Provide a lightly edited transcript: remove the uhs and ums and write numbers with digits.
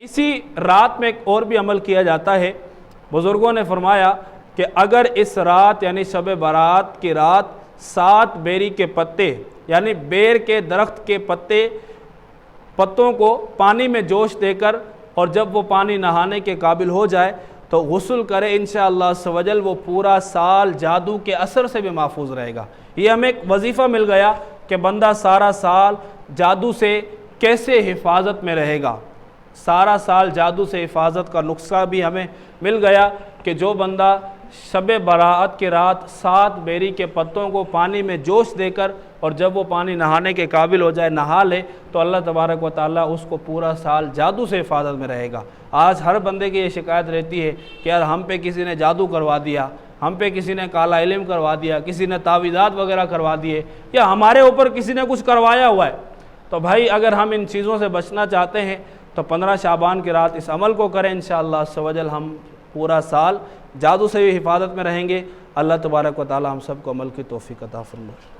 اسی رات میں ایک اور بھی عمل کیا جاتا ہے۔ بزرگوں نے فرمایا کہ اگر اس رات یعنی شب برات کی رات 7 بیری کے پتے یعنی بیر کے درخت کے پتوں کو پانی میں جوش دے کر اور جب وہ پانی نہانے کے قابل ہو جائے تو غسل کرے، انشاءاللہ عز و جل وہ پورا سال جادو کے اثر سے بھی محفوظ رہے گا۔ یہ ہمیں ایک وظیفہ مل گیا کہ بندہ سارا سال جادو سے کیسے حفاظت میں رہے گا، سارا سال جادو سے حفاظت کا نسخہ بھی ہمیں مل گیا کہ جو بندہ شب برات کی رات 7 بیری کے پتوں کو پانی میں جوش دے کر اور جب وہ پانی نہانے کے قابل ہو جائے نہا لے تو اللہ تبارک و تعالیٰ اس کو پورا سال جادو سے حفاظت میں رہے گا۔ آج ہر بندے کی یہ شکایت رہتی ہے کہ یار ہم پہ کسی نے جادو کروا دیا، ہم پہ کسی نے کالا علم کروا دیا، کسی نے تعویذات وغیرہ کروا دیے، یا ہمارے اوپر کسی نے کچھ کروایا ہوا ہے۔ تو بھائی اگر ہم ان چیزوں سے بچنا چاہتے ہیں تو 15 شعبان کی رات اس عمل کو کریں، انشاءاللہ عز و جل ہم پورا سال جادو سے بھی حفاظت میں رہیں گے۔ اللہ تبارک و تعالی ہم سب کو عمل کی توفیق عطا فرمائے۔